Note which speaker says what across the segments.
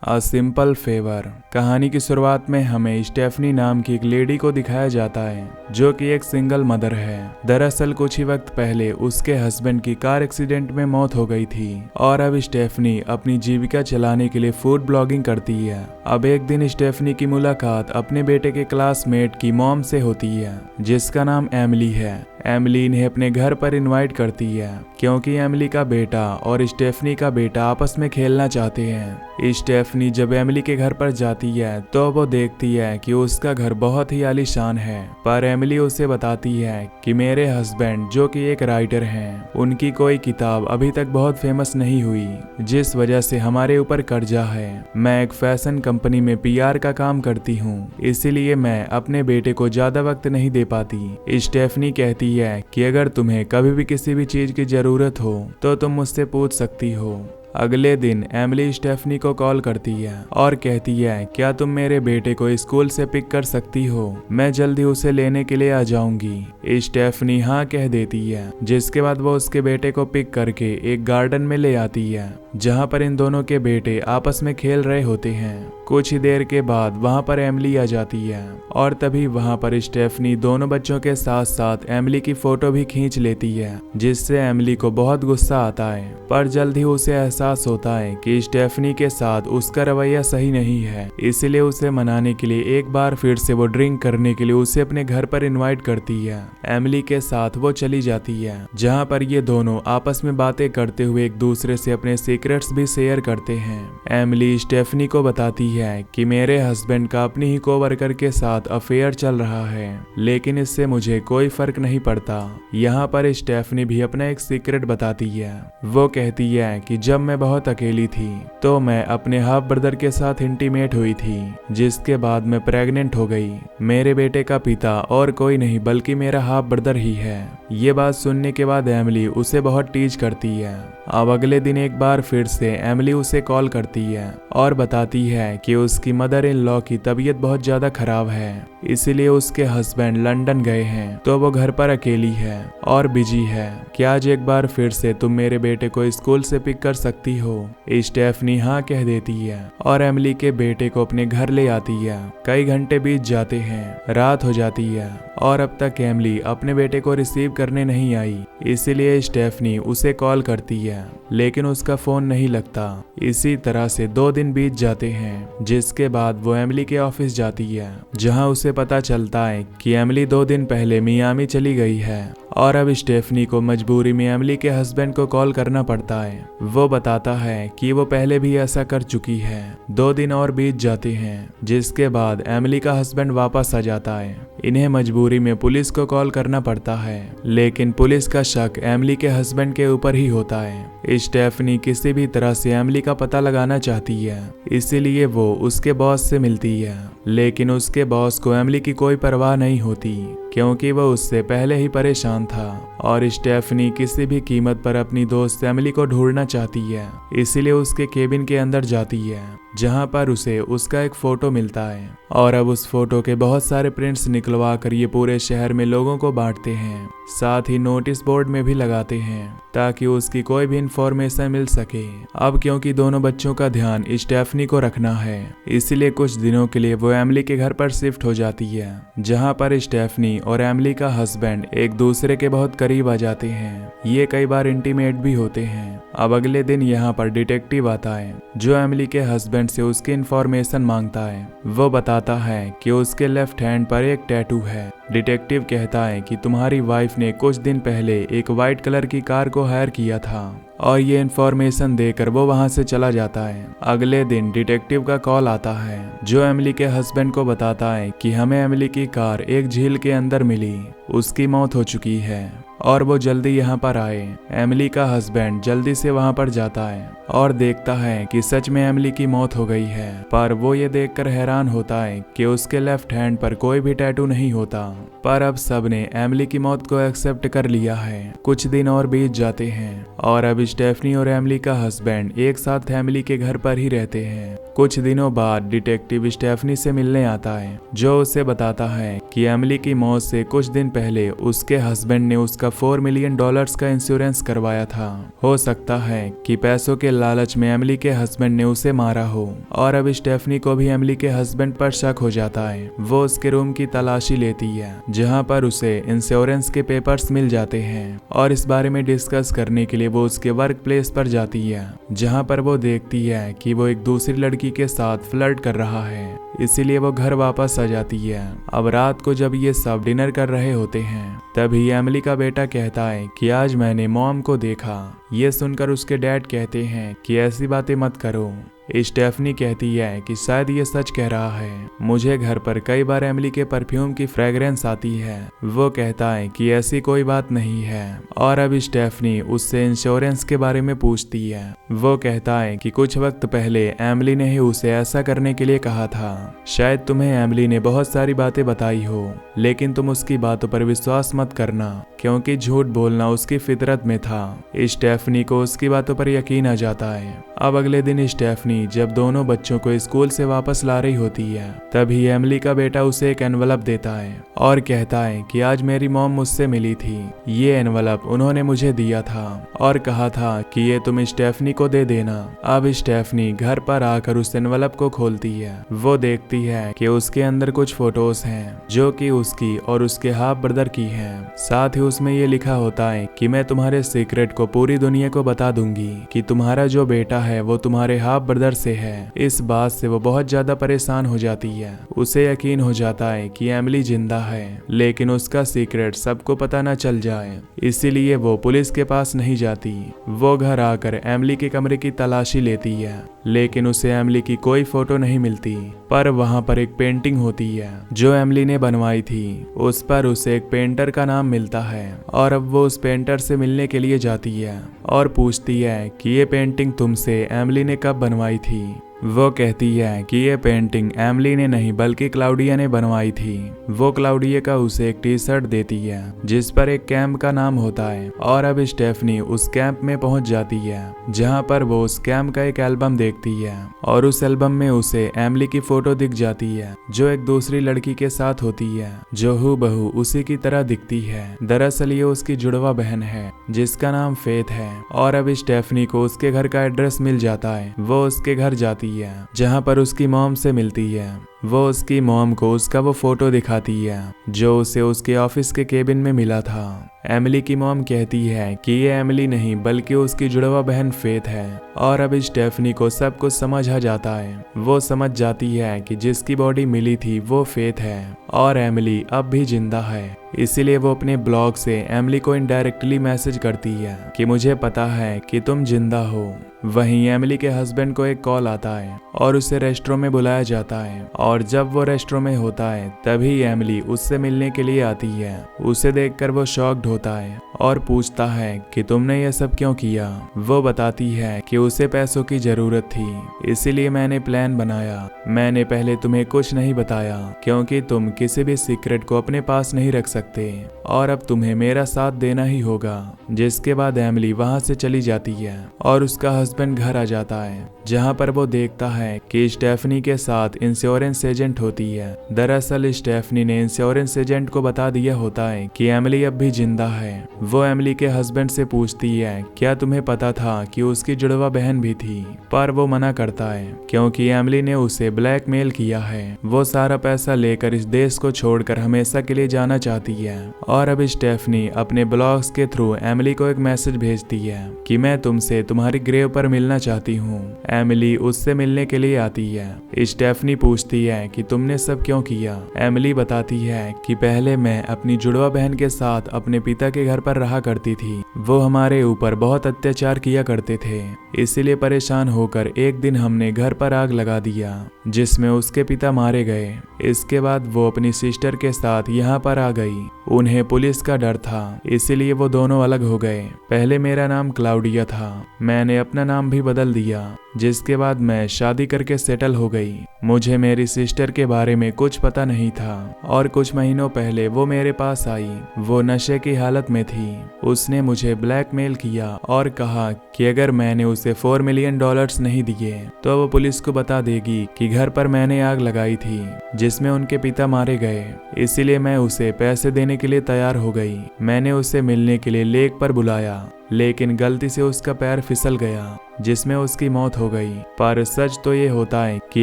Speaker 1: A simple favour. कहानी की शुरुआत में हमें स्टेफनी नाम की एक लेडी को दिखाया जाता है जो कि एक सिंगल मदर है। दरअसल कुछ ही वक्त पहले उसके हस्बैंड की कार एक्सीडेंट में मौत हो गई थी और अब स्टेफनी अपनी जीविका चलाने के लिए फूड ब्लॉगिंग करती है। अब एक दिन स्टेफनी की मुलाकात अपने बेटे के क्लासमेट की मॉम से होती है जिसका नाम एमिली है। एमिली इन्हें अपने घर पर इनवाइट करती है क्योंकि एमिली का बेटा और स्टेफनी का बेटा आपस में खेलना चाहते हैं। स्टेफनी जब एमिली के घर पर जाती है तो वो देखती है कि उसका घर बहुत ही आलीशान है, पर एमिली उसे बताती है कि मेरे हस्बैंड जो कि एक राइटर हैं, उनकी कोई किताब अभी तक बहुत फेमस नहीं हुई जिस वजह से हमारे ऊपर कर्जा है। मैं एक फैशन कंपनी में पीआर का काम करती हूँ, इसीलिए मैं अपने बेटे को ज्यादा वक्त नहीं दे पाती। स्टेफनी कहती है कि अगर तुम्हें कभी भी किसी भी चीज की जरूरत हो तो तुम मुझसे पूछ सकती हो। अगले दिन एमिली स्टेफनी को कॉल करती है और कहती है क्या तुम मेरे बेटे को स्कूल से पिक कर सकती हो, मैं जल्दी उसे लेने के लिए आ जाऊंगी। स्टेफनी हाँ कह देती है, जिसके बाद वो उसके बेटे को पिक करके एक गार्डन में ले आती है जहाँ पर इन दोनों के बेटे आपस में खेल रहे होते हैं। कुछ ही देर के बाद वहाँ पर एमिली आ जाती है और तभी वहाँ पर स्टेफनी दोनों बच्चों के साथ साथ एमिली की फोटो भी खींच लेती है जिससे एमिली को बहुत गुस्सा आता है, पर जल्द ही उसे एहसास होता है कि स्टेफनी के साथ उसका रवैया सही नहीं है, इसलिए उसे मनाने के लिए एक बार फिर से वो ड्रिंक करने के लिए उसे अपने घर पर इनवाइट करती है। एमिली के साथ वो चली जाती है जहाँ पर ये दोनों आपस में बातें करते हुए एक दूसरे से अपने सीक्रेट्स भी शेयर करते हैं। एमिली स्टेफनी को बताती है कि मेरे हस्बैंड का अपनी ही कोवर्कर के साथ अफेयर चल रहा है, लेकिन इससे मुझे कोई फर्क नहीं पड़ता। यहाँ पर स्टेफनी भी अपना एक सीक्रेट बताती है। वो कहती है कि जब मैं बहुत अकेली थी तो मैं अपने हाफ ब्रदर के साथ इंटीमेट हुई थी, जिसके बाद मैं प्रेग्नेंट हो गई। मेरे बेटे का पिता और कोई नहीं बल्कि मेरा हाफ ब्रदर ही है। ये बात सुनने के बाद एमिली उसे बहुत टीज करती है। अब अगले दिन एक बार फिर से एमिली उसे कॉल करती है और बताती है कि उसकी मदर इन लॉ की तबीयत बहुत ज्यादा खराब है, इसीलिए उसके हस्बैंड लंदन गए हैं तो वो घर पर अकेली है और बिजी है। क्या आज एक बार फिर से तुम मेरे बेटे को स्कूल से पिक कर सकती हो? स्टेफनी हाँ कह देती है और एमिली के बेटे को अपने घर ले आती है। कई घंटे बीत जाते हैं, रात हो जाती है और अब तक एमिली अपने बेटे को रिसीव करने नहीं आई, इसीलिए स्टेफनी उसे कॉल करती है लेकिन उसका फोन नहीं लगता। इसी तरह से 2 दिन बीत जाते हैं, जिसके बाद वो एमिली के ऑफिस जाती है जहां उसे पता चलता है कि एमिली 2 दिन पहले मियामी चली गई है और अब स्टेफनी को मजबूरी में एमिली के हस्बैंड को कॉल करना पड़ता है। वो बताता है कि वो पहले भी ऐसा कर चुकी है। 2 दिन और बीत जाते हैं, जिसके बाद एमिली का हस्बैंड वापस आ जाता है। इन्हें मजबूरी में पुलिस को कॉल करना पड़ता है, लेकिन पुलिस का शक एमिली के हस्बैंड के ऊपर ही होता है। स्टेफनी किसी भी तरह से एमिली का पता लगाना चाहती है, इसीलिए वो उसके बॉस से मिलती है, लेकिन उसके बॉस को एमिली की कोई परवाह नहीं होती क्योंकि वो उससे पहले ही परेशान था और स्टेफनी किसी भी कीमत पर अपनी दोस्त एमिली को ढूंढना चाहती है, इसीलिए उसके केबिन के अंदर जाती है जहां पर उसे उसका एक फोटो मिलता है और अब उस फोटो के बहुत सारे प्रिंट्स निकलवा कर ये पूरे शहर में लोगों को बांटते हैं, साथ ही नोटिस बोर्ड में भी लगाते हैं ताकि उसकी कोई भी इंफॉर्मेशन मिल सके। अब क्योंकि दोनों बच्चों का ध्यान स्टेफनी को रखना है, इसलिए कुछ दिनों के लिए वो एमिली के घर पर शिफ्ट हो जाती है जहां पर स्टेफनी और एमिली का हस्बैंड एक दूसरे के बहुत करीब आ जाते हैं। ये कई बार इंटीमेट भी होते हैं। अब अगले दिन यहाँ पर डिटेक्टिव आता है जो एमिली के हस्बैंड से उसकी इंफॉर्मेशन मांगता है। वो बताता है कि उसके लेफ्ट हैंड पर एक टैटू है। डिटेक्टिव कहता है कि तुम्हारी वाइफ ने कुछ दिन पहले एक वाइट कलर की कार को हायर किया था और ये इन्फॉर्मेशन देकर वो वहां से चला जाता है। अगले दिन डिटेक्टिव का कॉल आता है जो एमिली के हस्बैंड को बताता है कि हमें एमिली की कार एक झील के अंदर मिली, उसकी मौत हो चुकी है और वो जल्दी यहाँ पर आए। एमिली का हस्बैंड जल्दी से वहाँ पर जाता है और देखता है कि सच में एमिली की मौत हो गई है, पर वो ये देखकर हैरान होता है कि उसके लेफ्ट हैंड पर कोई भी टैटू नहीं होता। पर अब सबने एमिली की मौत को एक्सेप्ट कर लिया है। कुछ दिन और बीत जाते हैं और अब स्टेफनी और एमिली का हस्बैंड एक साथ एमिली के घर पर ही रहते हैं। कुछ दिनों बाद डिटेक्टिव स्टेफनी से मिलने आता है जो उसे बताता है कि एमिली की मौत से कुछ दिन पहले उसके हस्बैंड ने उसका $4 मिलियन का इंश्योरेंस करवाया था। हो सकता है कि पैसों के लालच में एमिली के हस्बैंड ने उसे मारा हो और अब स्टेफनी को भी एमिली के हस्बैंड पर शक हो जाता है। वो उसके रूम की तलाशी लेती है जहां पर उसे इंश्योरेंस के पेपर्स मिल जाते हैं और इस बारे में डिस्कस करने के लिए वो उसके वर्क प्लेस पर जाती है जहां पर वो देखती है कि वो एक दूसरी लड़की के साथ फ्लर्ट कर रहा है, इसीलिए वो घर वापस आ जाती है। अब रात को जब ये सब डिनर कर रहे होते हैं तभी एमिली का बेटा कहता है कि आज मैंने मॉम को देखा। ये सुनकर उसके डैड कहते हैं कि ऐसी बातें मत करो। स्टेफनी कहती है कि शायद ये सच कह रहा है, मुझे घर पर कई बार एमिली के परफ्यूम की फ्रेग्रेंस आती है। वो कहता है कि ऐसी कोई बात नहीं है और अब स्टेफनी उससे इंश्योरेंस के बारे में पूछती है। वो कहता है कि कुछ वक्त पहले एमिली ने ही उसे ऐसा करने के लिए कहा था। शायद तुम्हें एमिली ने बहुत सारी बातें बताई हो, लेकिन तुम उसकी बातों पर विश्वास मत करना क्योंकि झूठ बोलना उसकी फितरत में था। स्टेफनी को उसकी बातों पर यकीन आ जाता है। अब अगले दिन स्टेफनी जब दोनों बच्चों को स्कूल से वापस ला रही होती है तभी एमिली का बेटा उसे एक एनवलप देता है और कहता है कि आज मेरी मॉम मुझसे मिली थी। ये एनवलप उन्होंने मुझे दिया था और कहा था कि ये तुम स्टेफनी को दे देना। अब स्टेफनी घर पर आकर उस एनवलप को खोलती है। वो देखती है कि उसके अंदर कुछ फोटोज हैं जो कि उसकी और उसके हाफ ब्रदर की हैं। साथ ही उसमें ये लिखा होता है कि मैं तुम्हारे सीक्रेट को पूरी दुनिया को बता दूंगी कि तुम्हारा जो बेटा है वो तुम्हारे हाफ ब्रदर से है। इस बात से वो बहुत ज्यादा परेशान हो जाती है। उसे यकीन हो जाता है कि एमिली जिंदा है, लेकिन उसका सीक्रेट सबको पता न चल जाए, इसीलिए वो पुलिस के पास नहीं जाती। वो घर आकर एमिली के कमरे की तलाशी लेती है, लेकिन उसे एमिली की कोई फोटो नहीं मिलती। पर वहां पर एक पेंटिंग होती है जो एमिली ने बनवाई थी। उस पर उसे एक पेंटर का नाम मिलता है और अब वो उस पेंटर से मिलने के लिए जाती है और पूछती है कि ये पेंटिंग तुमसे एमिली ने कब बनवाई थी। वो कहती है कि ये पेंटिंग एमिली ने नहीं बल्कि क्लाउडिया ने बनवाई थी। वो क्लाउडिया का उसे एक टी शर्ट देती है जिस पर एक कैंप का नाम होता है और अब स्टेफनी उस कैंप में पहुंच जाती है जहां पर वो उस कैंप का एक एल्बम देखती है और उस एल्बम में उसे एमिली की फोटो दिख जाती है जो एक दूसरी लड़की के साथ होती है जो हूबहू उसी की तरह दिखती है। दरअसल ये उसकी जुड़वा बहन है जिसका नाम फेथ है और अब स्टेफनी को उसके घर का एड्रेस मिल जाता है। वो उसके घर जाती है जहां पर उसकी मॉम से मिलती है। वो उसकी मॉम को उसका वो फोटो दिखाती है जो उसे उसके ऑफिस के केबिन में मिला था। एमिली की मॉम कहती है कि ये एमिली नहीं बल्कि उसकी जुड़वा बहन फेथ है और अब स्टेफनी को सब कुछ समझ आ जाता है। वो समझ जाती है कि जिसकी बॉडी मिली थी वो फेथ है और एमिली अब भी जिंदा है। इसीलिए वो अपने ब्लॉग से एमिली को इनडायरेक्टली मैसेज करती है कि मुझे पता है कि तुम जिंदा हो। वहीं एमिली के हस्बैंड को एक कॉल आता है और उसे रेस्टोरेंट में बुलाया जाता है और जब वो रेस्टोरेंट में होता है तभी एमिली उससे मिलने के लिए आती है। उसे देखकर वो शॉक्ड होता है और पूछता है कि तुमने ये सब क्यों किया। वो बताती है कि उसे पैसों की जरूरत थी, इसीलिए मैंने प्लान बनाया। मैंने पहले तुम्हें कुछ नहीं बताया क्योंकि तुम किसी भी सीक्रेट को अपने पास नहीं रख सकते और अब तुम्हें मेरा साथ देना ही होगा। जिसके बाद एमिली वहां से चली जाती है और उसका हस्बैंड घर आ जाता है जहां पर वो देखता है कि स्टेफनी के साथ इंश्योरेंस एजेंट होती है। दरअसल स्टेफनी ने इंश्योरेंस एजेंट को बता दिया होता है कि एमिली अब भी जिंदा है। वो एमिली के हस्बैंड से पूछती है क्या तुम्हें पता था कि उसकी जुड़वा बहन भी थी, पर वो मना करता है क्योंकि एमिली ने उसे ब्लैकमेल किया है। वो सारा पैसा लेकर इस देश को छोड़कर हमेशा के लिए जाना चाहती है और अब स्टेफनी अपने ब्लॉग्स के थ्रू एमिली को एक मैसेज भेजती है कि मैं तुमसे तुम्हारी ग्रेव पर मिलना चाहती हूँ। एमिली उससे मिलने के लिए आती है। स्टेफनी पूछती है कि तुमने सब क्यों किया। एमिली बताती है कि पहले मैं अपनी जुड़वा बहन के साथ अपने पिता के घर पर रहा करती थी। वो हमारे ऊपर बहुत अत्याचार किया करते थे, इसीलिए परेशान होकर एक दिन हमने घर पर आग लगा दिया जिसमें उसके पिता मारे गए। इसके बाद वो अपनी सिस्टर के साथ यहाँ पर आ गई। उन्हें पुलिस का डर था, इसीलिए वो दोनों अलग हो गए। पहले मेरा नाम क्लाउडिया था, मैंने अपना नाम भी बदल दिया जिसके बाद मैं शादी करके सेटल हो गई। मुझे मेरी सिस्टर के बारे में कुछ पता नहीं था और कुछ महीनों पहले वो मेरे पास आई। वो नशे की हालत में थी। उसने मुझे ब्लैकमेल किया और कहा कि अगर मैंने उसे $4 मिलियन नहीं दिए तो वो पुलिस को बता देगी कि घर पर मैंने आग लगाई थी जिसमें उनके पिता मारे गए। इसीलिए मैं उसे पैसे देने के लिए तैयार हो गई। मैंने उसे मिलने के लिए लेक पर बुलाया, लेकिन गलती से उसका पैर फिसल गया जिसमें उसकी मौत हो गई। पर सच तो ये होता है कि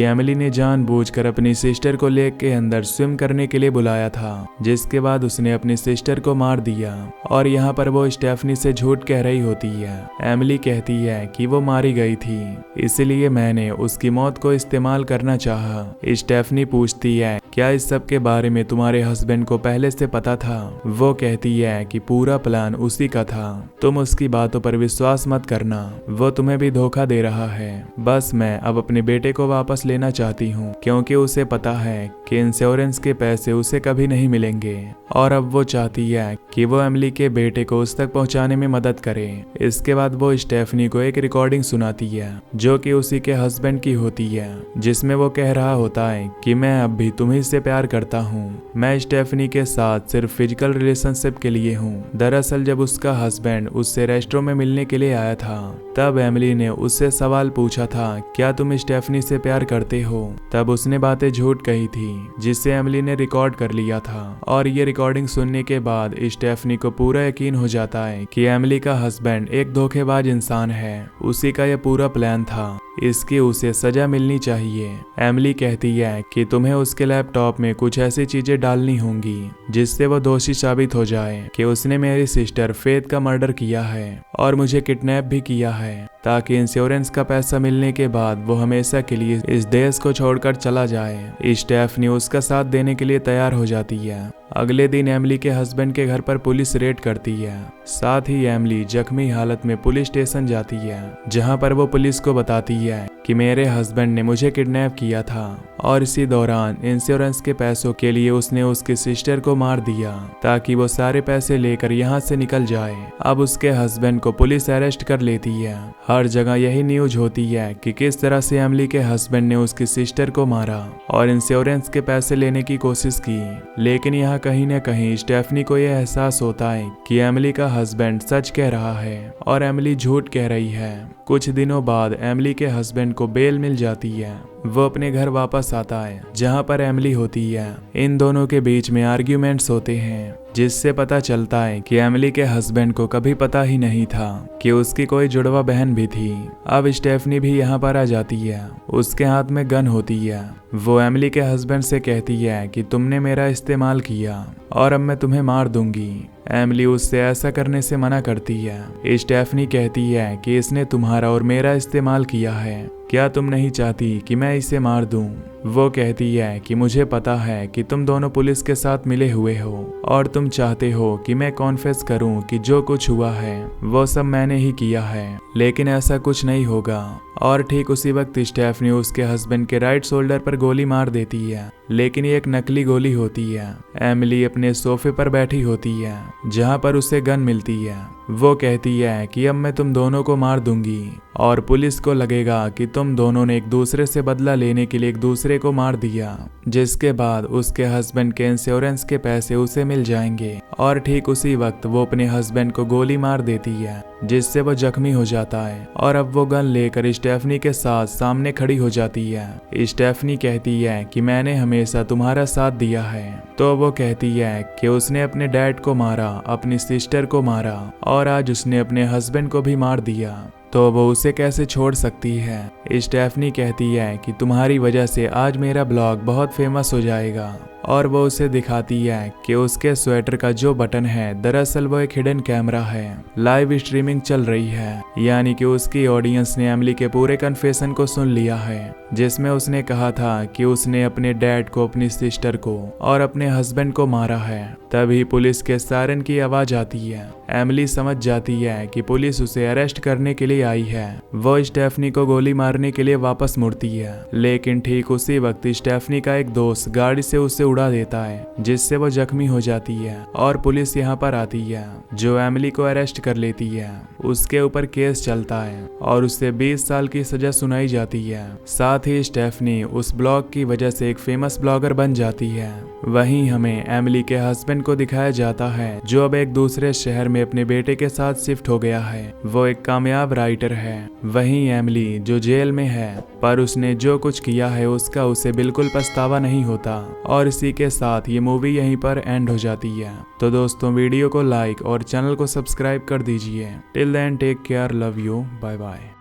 Speaker 1: एमिली ने जानबूझकर अपनी सिस्टर को लेक के अंदर स्विम करने के लिए बुलाया था, जिसके बाद उसने अपनी सिस्टर को मार दिया। और यहाँ पर वो स्टेफनी से झूठ कह रही होती है। एमिली कहती है कि वो मारी गई थी, इसलिए मैंने उसकी मौत को इस्तेमाल करना चाहा। स्टेफनी पूछती है, क्या इस सब के बारे में तुम्हारे हस्बैंड को पहले से पता था? वो कहती है कि पूरा प्लान उसी का था, तुम उसकी बातों पर विश्वास मत करना, वो तुम्हें भी धोखा दे रहा है। बस मैं अब अपने बेटे को वापस लेना चाहती हूँ, क्योंकि उसे पता है कि इंश्योरेंस के पैसे उसे कभी नहीं मिलेंगे। और अब वो चाहती है कि वो एमिली के बेटे को उस तक पहुंचाने में मदद करे। इसके बाद वो स्टेफनी को एक रिकॉर्डिंग सुनाती है जो कि उसी के हस्बैंड की होती है, जिसमें वो कह रहा होता है कि मैं अब भी तुम्ही से प्यार करता हूँ, मैं स्टेफनी के साथ सिर्फ फिजिकल रिलेशनशिप के लिए हूँ। दरअसल जब उसका हस्बैंड उससे रेस्टोरेंट में मिलने के लिए आया था, तब एमिली ने उससे सवाल पूछा था, क्या तुम स्टेफनी से प्यार करते हो? तब उसने बातें झूठ कही थी, जिससे एमिली ने रिकॉर्ड कर लिया था। और ये रिकॉर्डिंग सुनने के बाद स्टेफनी को पूरा यकीन हो जाता है कि एमिली का हस्बैंड एक धोखेबाज इंसान है। उसी का यह पूरा प्लान था, इसकी उसे सजा मिलनी चाहिए। एमिली कहती है कि तुम्हें उसके लैपटॉप में कुछ ऐसी चीजें डालनी होंगी जिससे वो दोषी साबित हो जाए कि उसने मेरी सिस्टर फेथ का मर्डर किया है और मुझे किडनैप भी किया है, ताकि इंश्योरेंस का पैसा मिलने के बाद वो हमेशा के लिए इस देश को छोड़कर चला जाए। स्टेफनी उसका साथ देने के लिए तैयार हो जाती है। अगले दिन एमिली के हस्बैंड के घर पर पुलिस रेड करती है। साथ ही एमिली जख्मी हालत में पुलिस स्टेशन जाती है, जहां पर वो पुलिस को बताती है कि मेरे हस्बैंड ने मुझे किडनैप किया था और इसी दौरान इंश्योरेंस के पैसों के लिए उसने उसकी सिस्टर को मार दिया ताकि वो सारे पैसे लेकर यहाँ से निकल जाए। अब उसके हस्बैंड को पुलिस अरेस्ट कर लेती है। हर जगह यही न्यूज होती है कि किस तरह से एमिली के हस्बैंड ने उसकी सिस्टर को मारा और इंश्योरेंस के पैसे लेने की कोशिश की। लेकिन यहाँ कहीं न कहीं स्टेफनी को यह एहसास होता है कि एमिली का हस्बैंड सच कह रहा है और एमिली झूठ कह रही है। कुछ दिनों बाद एमिली के हस्बैंड को बेल मिल जाती है। वो अपने घर वापस आता है, जहां पर एमिली होती है। इन दोनों के बीच में आर्ग्यूमेंट्स होते हैं, जिससे पता चलता है कि एमिली के हस्बैंड को कभी पता ही नहीं था कि उसकी कोई जुड़वा बहन भी थी। अब स्टेफनी भी यहाँ पर आ जाती है। उसके हाथ में गन होती है। वो एमिली के हस्बैंड से कहती है कि तुमने मेरा इस्तेमाल किया और अब मैं तुम्हें मार दूंगी। एमिली उससे ऐसा करने से मना करती है। स्टेफनी कहती है कि इसने तुम्हारा और मेरा इस्तेमाल किया है, क्या तुम नहीं चाहती कि मैं इसे मार दूं? वो कहती है कि मुझे पता है कि तुम दोनों पुलिस के साथ मिले हुए हो और तुम चाहते हो कि मैं कॉन्फेस करूं कि जो कुछ हुआ है वो सब मैंने ही किया है, लेकिन ऐसा कुछ नहीं होगा। और ठीक उसी वक्त स्टेफनी उसके हस्बैंड के राइट शोल्डर पर गोली मार देती है, लेकिन ये एक नकली गोली होती है। एमिली अपने सोफे पर बैठी होती है, जहां पर उसे गन मिलती है। वो कहती है कि अब मैं तुम दोनों को मार दूंगी और पुलिस को लगेगा कि तुम दोनों ने एक दूसरे से बदला लेने के लिए एक दूसरे को मार दिया, जिसके बाद उसके हस्बैंड के इंश्योरेंस के पैसे उसे मिल जाएंगे। और ठीक उसी वक्त वो अपने हस्बैंड को गोली मार देती है, जिससे वो जख्मी हो जाता है और अब वो गन लेकर स्टेफनी के साथ सामने खड़ी हो जाती है। स्टेफनी कहती है कि मैंने हमेशा तुम्हारा साथ दिया है। तो वो कहती है कि उसने अपने डैड को मारा, अपनी सिस्टर को मारा और आज उसने अपने हस्बैंड को भी मार दिया, तो वो उसे कैसे छोड़ सकती है। स्टेफनी कहती है कि तुम्हारी वजह से आज मेरा ब्लॉग बहुत फेमस हो जाएगा। और वो उसे दिखाती है कि उसके स्वेटर का जो बटन है दरअसल वो एक हिडन कैमरा है। लाइव स्ट्रीमिंग चल रही है, यानी कि उसकी ऑडियंस ने एमिली के पूरे कन्फेशन को सुन लिया है, जिसमें उसने कहा था कि उसने अपने डैड को, अपनी सिस्टर को और अपने हस्बैंड को मारा है। तभी पुलिस के सायरन की आवाज आती है। एमिली समझ जाती है कि पुलिस उसे अरेस्ट करने के लिए आई है। वो स्टेफनी को गोली मारने के लिए वापस मुड़ती है, लेकिन ठीक उसी वक्त स्टेफनी का एक दोस्त गाड़ी से उसे उड़ा उड़ा देता है, जिससे वो जख्मी हो जाती है और पुलिस यहाँ पर आती है, जो एमिली को अरेस्ट कर लेती है। उसके ऊपर केस चलता है और उसे 20 साल की सजा सुनाई जाती है। साथ ही स्टेफनी उस ब्लॉग की वजह से एक फेमस ब्लॉगर बन जाती है। वहीं हमें एमिली के हस्बैंड को दिखाया जाता है, जो अब एक दूसरे शहर में अपने बेटे के साथ शिफ्ट हो गया है। वो एक कामयाब राइटर है। वहीं एमिली जो जेल में है, पर उसने जो कुछ किया है उसका उसे बिल्कुल पछतावा नहीं होता। और इसी के साथ ये मूवी यहीं पर एंड हो जाती है। तो दोस्तों, वीडियो को लाइक और चैनल को सब्सक्राइब कर दीजिए। Till then take care, love you, bye bye.